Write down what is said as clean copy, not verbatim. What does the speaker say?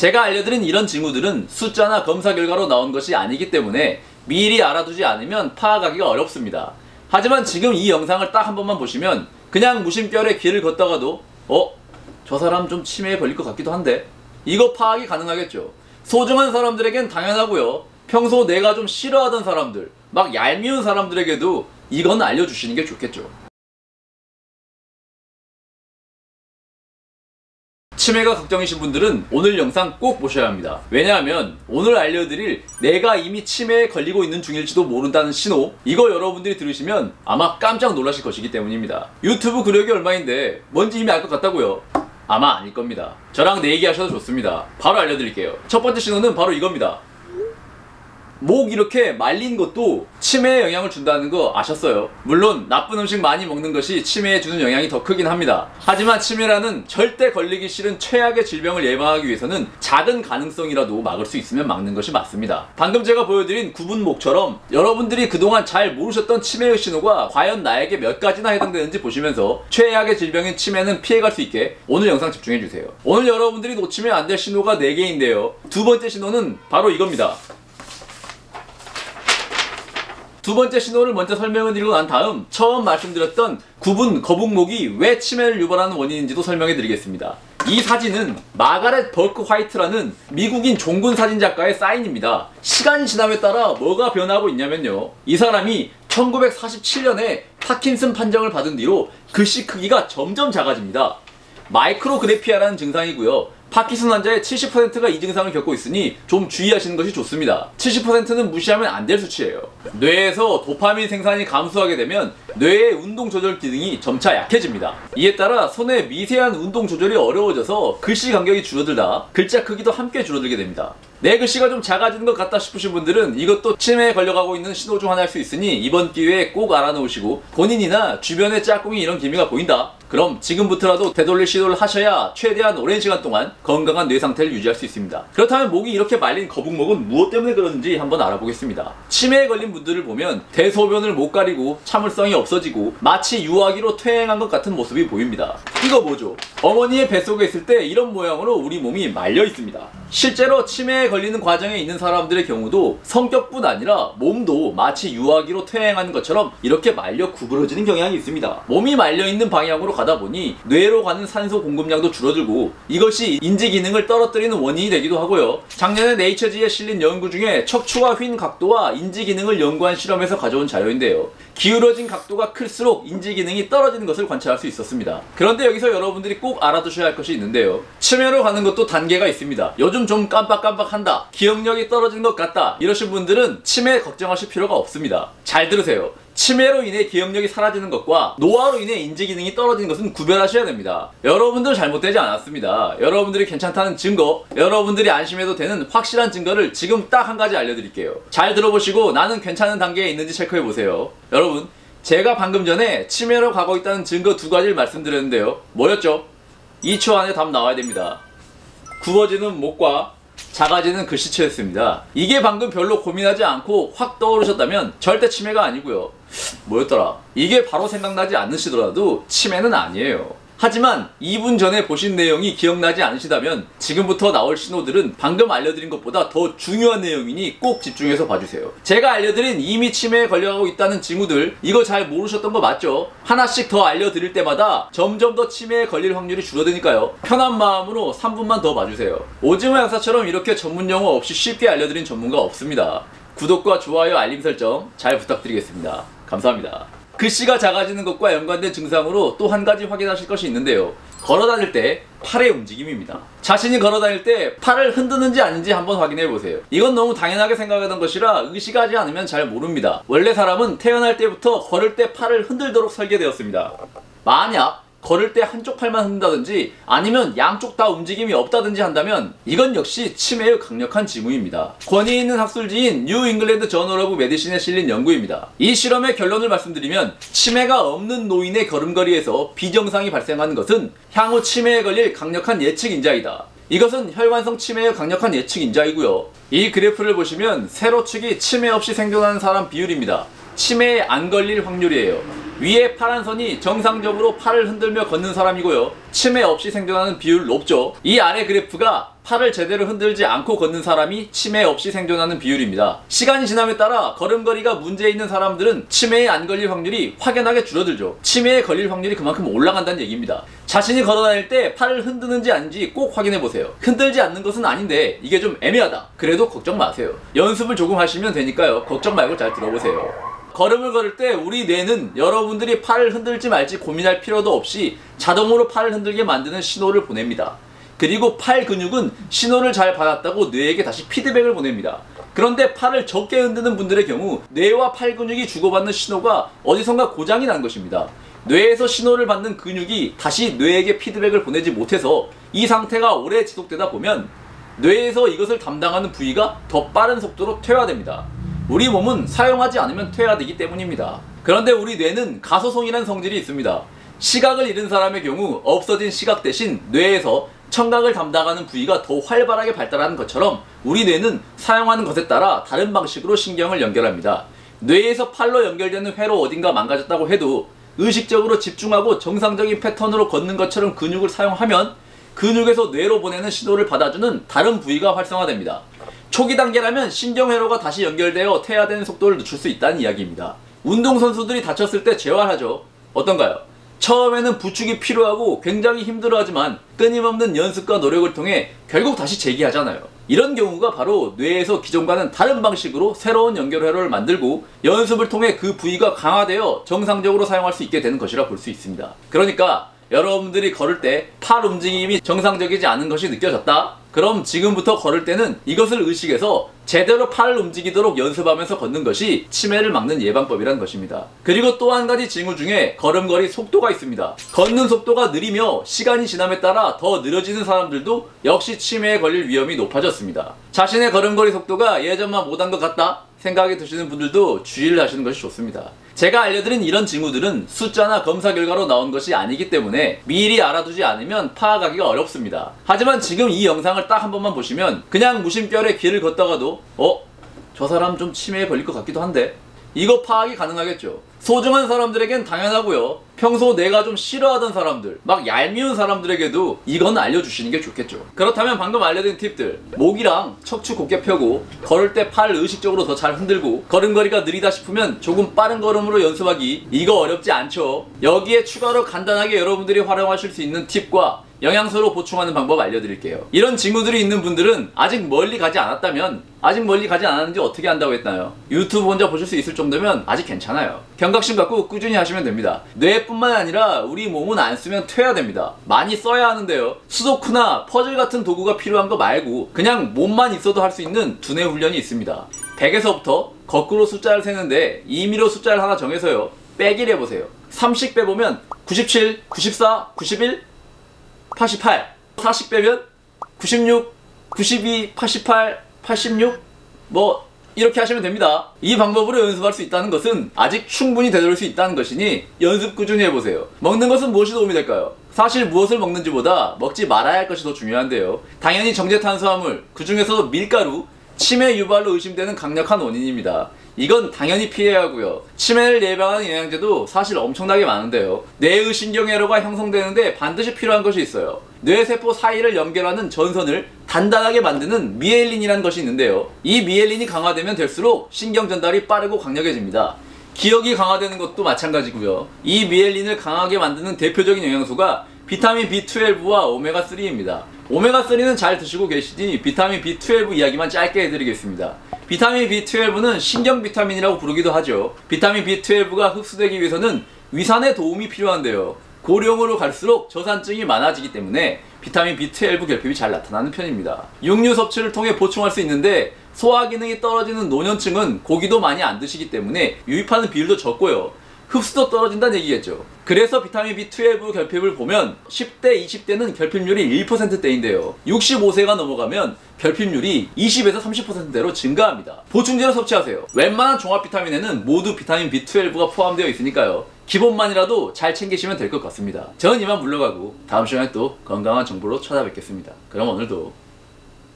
제가 알려드린 이런 징후들은 숫자나 검사 결과로 나온 것이 아니기 때문에 미리 알아두지 않으면 파악하기가 어렵습니다. 하지만 지금 이 영상을 딱 한 번만 보시면 그냥 무심결에 길을 걷다가도 저 사람 좀 치매에 걸릴 것 같기도 한데 이거 파악이 가능하겠죠. 소중한 사람들에겐 당연하고요. 평소 내가 좀 싫어하던 사람들, 막 얄미운 사람들에게도 이건 알려주시는 게 좋겠죠. 치매가 걱정이신 분들은 오늘 영상 꼭 보셔야 합니다. 왜냐하면 오늘 알려드릴 내가 이미 치매에 걸리고 있는 중일지도 모른다는 신호, 이거 여러분들이 들으시면 아마 깜짝 놀라실 것이기 때문입니다. 유튜브 구력이 얼마인데 뭔지 이미 알 것 같다고요? 아마 아닐 겁니다. 저랑 내 얘기하셔도 좋습니다. 바로 알려드릴게요. 첫 번째 신호는 바로 이겁니다. 목 이렇게 말린 것도 치매에 영향을 준다는 거 아셨어요? 물론 나쁜 음식 많이 먹는 것이 치매에 주는 영향이 더 크긴 합니다. 하지만 치매라는 절대 걸리기 싫은 최악의 질병을 예방하기 위해서는 작은 가능성이라도 막을 수 있으면 막는 것이 맞습니다. 방금 제가 보여드린 굽은 목처럼 여러분들이 그동안 잘 모르셨던 치매의 신호가 과연 나에게 몇 가지나 해당되는지 보시면서 최악의 질병인 치매는 피해갈 수 있게 오늘 영상 집중해주세요. 오늘 여러분들이 놓치면 안 될 신호가 4개인데요. 두 번째 신호는 바로 이겁니다. 두 번째 신호를 먼저 설명을 드리고 난 다음 처음 말씀드렸던 굽은 거북목이 왜 치매를 유발하는 원인인지도 설명해 드리겠습니다. 이 사진은 마가렛 버크 화이트라는 미국인 종군 사진작가의 사인입니다. 시간이 지남에 따라 뭐가 변하고 있냐면요, 이 사람이 1947년에 파킨슨 판정을 받은 뒤로 글씨 크기가 점점 작아집니다. 마이크로그래피아라는 증상이고요. 파킨슨 환자의 70%가 이 증상을 겪고 있으니 좀 주의하시는 것이 좋습니다. 70%는 무시하면 안 될 수치예요. 뇌에서 도파민 생산이 감소하게 되면 뇌의 운동 조절 기능이 점차 약해집니다. 이에 따라 손의 미세한 운동 조절이 어려워져서 글씨 간격이 줄어들다 글자 크기도 함께 줄어들게 됩니다. 내 글씨가 좀 작아지는 것 같다 싶으신 분들은 이것도 치매에 걸려가고 있는 신호 중 하나일 수 있으니 이번 기회에 꼭 알아놓으시고, 본인이나 주변의 짝꿍이 이런 기미가 보인다? 그럼 지금부터라도 되돌릴 시도를 하셔야 최대한 오랜 시간 동안 건강한 뇌 상태를 유지할 수 있습니다. 그렇다면 목이 이렇게 말린 거북목은 무엇 때문에 그러는지 한번 알아보겠습니다. 치매에 걸린 분들을 보면 대소변을 못 가리고 참을성이 없어지고 마치 유아기로 퇴행한 것 같은 모습이 보입니다. 이거 뭐죠? 어머니의 뱃속에 있을 때 이런 모양으로 우리 몸이 말려 있습니다. 실제로 치매에 걸리는 과정에 있는 사람들의 경우도 성격뿐 아니라 몸도 마치 유아기로 퇴행하는 것처럼 이렇게 말려 구부러지는 경향이 있습니다. 몸이 말려있는 방향으로 가다 보니 뇌로 가는 산소 공급량도 줄어들고 이것이 인지 기능을 떨어뜨리는 원인이 되기도 하고요. 작년에 네이처지에 실린 연구 중에 척추와 휜 각도와 인지 기능을 연구한 실험에서 가져온 자료인데요. 기울어진 각도가 클수록 인지 기능이 떨어지는 것을 관찰할 수 있었습니다. 그런데 여기서 여러분들이 꼭 알아두셔야 할 것이 있는데요. 치매로 가는 것도 단계가 있습니다. 요즘 좀 깜빡깜빡한다, 기억력이 떨어지는 것 같다, 이러신 분들은 치매 걱정하실 필요가 없습니다. 잘 들으세요. 치매로 인해 기억력이 사라지는 것과 노화로 인해 인지 기능이 떨어지는 것은 구별하셔야 됩니다. 여러분들 잘못되지 않았습니다. 여러분들이 괜찮다는 증거, 여러분들이 안심해도 되는 확실한 증거를 지금 딱 한 가지 알려드릴게요. 잘 들어보시고 나는 괜찮은 단계에 있는지 체크해보세요. 여러분, 제가 방금 전에 치매로 가고 있다는 증거 2가지를 말씀드렸는데요. 뭐였죠? 2초 안에 답 나와야 됩니다. 굽어지는 목과 작아지는 글씨체였습니다. 이게 방금 별로 고민하지 않고 확 떠오르셨다면 절대 치매가 아니고요. 뭐였더라? 이게 바로 생각나지 않으시더라도 치매는 아니에요. 하지만 2분 전에 보신 내용이 기억나지 않으시다면 지금부터 나올 신호들은 방금 알려드린 것보다 더 중요한 내용이니 꼭 집중해서 봐주세요. 제가 알려드린 이미 치매에 걸려가고 있다는 징후들, 이거 잘 모르셨던 거 맞죠? 하나씩 더 알려드릴 때마다 점점 더 치매에 걸릴 확률이 줄어드니까요. 편한 마음으로 3분만 더 봐주세요. 오징어 약사처럼 이렇게 전문 용어 없이 쉽게 알려드린 전문가 없습니다. 구독과 좋아요, 알림 설정 잘 부탁드리겠습니다. 감사합니다. 글씨가 작아지는 것과 연관된 증상으로 또 한 가지 확인하실 것이 있는데요. 걸어다닐 때 팔의 움직임입니다. 자신이 걸어다닐 때 팔을 흔드는지 아닌지 한번 확인해보세요. 이건 너무 당연하게 생각하던 것이라 의식하지 않으면 잘 모릅니다. 원래 사람은 태어날 때부터 걸을 때 팔을 흔들도록 설계되었습니다. 만약 걸을 때 한쪽 팔만 흔든다든지 아니면 양쪽 다 움직임이 없다든지 한다면 이건 역시 치매의 강력한 징후입니다. 권위 있는 학술지인 뉴 잉글랜드 저널 오브 메디신에 실린 연구입니다. 이 실험의 결론을 말씀드리면 치매가 없는 노인의 걸음걸이에서 비정상이 발생하는 것은 향후 치매에 걸릴 강력한 예측 인자이다. 이것은 혈관성 치매의 강력한 예측 인자이고요. 이 그래프를 보시면 세로축이 치매 없이 생존하는 사람 비율입니다. 치매에 안 걸릴 확률이에요. 위에 파란 선이 정상적으로 팔을 흔들며 걷는 사람이고요. 치매 없이 생존하는 비율 높죠. 이 아래 그래프가 팔을 제대로 흔들지 않고 걷는 사람이 치매 없이 생존하는 비율입니다. 시간이 지남에 따라 걸음걸이가 문제 있는 사람들은 치매에 안 걸릴 확률이 확연하게 줄어들죠. 치매에 걸릴 확률이 그만큼 올라간다는 얘기입니다. 자신이 걸어다닐 때 팔을 흔드는지 아닌지 꼭 확인해보세요. 흔들지 않는 것은 아닌데 이게 좀 애매하다. 그래도 걱정 마세요. 연습을 조금 하시면 되니까요. 걱정 말고 잘 들어보세요. 걸음을 걸을 때 우리 뇌는 여러분들이 팔을 흔들지 말지 고민할 필요도 없이 자동으로 팔을 흔들게 만드는 신호를 보냅니다. 그리고 팔 근육은 신호를 잘 받았다고 뇌에게 다시 피드백을 보냅니다. 그런데 팔을 적게 흔드는 분들의 경우 뇌와 팔 근육이 주고받는 신호가 어디선가 고장이 난 것입니다. 뇌에서 신호를 받는 근육이 다시 뇌에게 피드백을 보내지 못해서 이 상태가 오래 지속되다 보면 뇌에서 이것을 담당하는 부위가 더 빠른 속도로 퇴화됩니다. 우리 몸은 사용하지 않으면 퇴화되기 때문입니다. 그런데 우리 뇌는 가소성이라는 성질이 있습니다. 시각을 잃은 사람의 경우 없어진 시각 대신 뇌에서 청각을 담당하는 부위가 더 활발하게 발달하는 것처럼 우리 뇌는 사용하는 것에 따라 다른 방식으로 신경을 연결합니다. 뇌에서 팔로 연결되는 회로 어딘가 망가졌다고 해도 의식적으로 집중하고 정상적인 패턴으로 걷는 것처럼 근육을 사용하면 근육에서 뇌로 보내는 신호를 받아주는 다른 부위가 활성화됩니다. 초기 단계라면 신경회로가 다시 연결되어 퇴화되는 속도를 늦출 수 있다는 이야기입니다. 운동선수들이 다쳤을 때 재활하죠. 어떤가요? 처음에는 부축이 필요하고 굉장히 힘들어하지만 끊임없는 연습과 노력을 통해 결국 다시 재기하잖아요. 이런 경우가 바로 뇌에서 기존과는 다른 방식으로 새로운 연결회로를 만들고 연습을 통해 그 부위가 강화되어 정상적으로 사용할 수 있게 되는 것이라 볼 수 있습니다. 그러니까 여러분들이 걸을 때 팔 움직임이 정상적이지 않은 것이 느껴졌다? 그럼 지금부터 걸을 때는 이것을 의식해서 제대로 팔을 움직이도록 연습하면서 걷는 것이 치매를 막는 예방법이라는 것입니다. 그리고 또 한 가지 징후 중에 걸음걸이 속도가 있습니다. 걷는 속도가 느리며 시간이 지남에 따라 더 느려지는 사람들도 역시 치매에 걸릴 위험이 높아졌습니다. 자신의 걸음걸이 속도가 예전만 못한 것 같다 생각이 드시는 분들도 주의를 하시는 것이 좋습니다. 제가 알려드린 이런 징후들은 숫자나 검사 결과로 나온 것이 아니기 때문에 미리 알아두지 않으면 파악하기가 어렵습니다. 하지만 지금 이 영상을 딱 한 번만 보시면 그냥 무심결에 길을 걷다가도 저 사람 좀 치매에 걸릴 것 같기도 한데 이거 파악이 가능하겠죠. 소중한 사람들에겐 당연하고요. 평소 내가 좀 싫어하던 사람들, 막 얄미운 사람들에게도 이건 알려주시는 게 좋겠죠. 그렇다면 방금 알려드린 팁들, 목이랑 척추 곧게 펴고 걸을 때 팔 의식적으로 더 잘 흔들고 걸음걸이가 느리다 싶으면 조금 빠른 걸음으로 연습하기, 이거 어렵지 않죠. 여기에 추가로 간단하게 여러분들이 활용하실 수 있는 팁과 영양소로 보충하는 방법 알려드릴게요. 이런 징후들이 있는 분들은 아직 멀리 가지 않았다면 아직 멀리 가지 않았는지 어떻게 안다고 했나요? 유튜브 혼자 보실 수 있을 정도면 아직 괜찮아요. 경각심 갖고 꾸준히 하시면 됩니다. 뇌뿐만 아니라 우리 몸은 안 쓰면 퇴화됩니다. 많이 써야 하는데요. 수도쿠나 퍼즐 같은 도구가 필요한 거 말고 그냥 몸만 있어도 할 수 있는 두뇌 훈련이 있습니다. 100에서부터 거꾸로 숫자를 세는데 임의로 숫자를 하나 정해서요. 빼기를 해보세요. 30 빼보면 97, 94, 91, 88, 40 빼면 96, 92, 88, 86 뭐 이렇게 하시면 됩니다. 이 방법으로 연습할 수 있다는 것은 아직 충분히 되돌릴 수 있다는 것이니 연습 꾸준히 해보세요. 먹는 것은 무엇이 도움이 될까요? 사실 무엇을 먹는지보다 먹지 말아야 할 것이 더 중요한데요. 당연히 정제탄수화물, 그 중에서도 밀가루, 치매 유발로 의심되는 강력한 원인입니다. 이건 당연히 피해야 하고요. 치매를 예방하는 영양제도 사실 엄청나게 많은데요. 뇌의 신경회로가 형성되는데 반드시 필요한 것이 있어요. 뇌세포 사이를 연결하는 전선을 단단하게 만드는 미엘린이라는 것이 있는데요. 이 미엘린이 강화되면 될수록 신경 전달이 빠르고 강력해집니다. 기억이 강화되는 것도 마찬가지고요. 이 미엘린을 강하게 만드는 대표적인 영양소가 비타민 B12와 오메가3입니다. 오메가3는 잘 드시고 계시니 비타민 B12 이야기만 짧게 해드리겠습니다. 비타민 B12는 신경 비타민이라고 부르기도 하죠. 비타민 B12가 흡수되기 위해서는 위산에 도움이 필요한데요. 고령으로 갈수록 저산증이 많아지기 때문에 비타민 B12 결핍이 잘 나타나는 편입니다. 육류 섭취를 통해 보충할 수 있는데 소화 기능이 떨어지는 노년층은 고기도 많이 안 드시기 때문에 유입하는 비율도 적고요. 흡수도 떨어진다는 얘기겠죠. 그래서 비타민 B12 결핍을 보면 10대, 20대는 결핍률이 1%대인데요. 65세가 넘어가면 결핍률이 20에서 30%대로 증가합니다. 보충제로 섭취하세요. 웬만한 종합 비타민에는 모두 비타민 B12가 포함되어 있으니까요. 기본만이라도 잘 챙기시면 될 것 같습니다. 저는 이만 물러가고 다음 시간에 또 건강한 정보로 찾아뵙겠습니다. 그럼 오늘도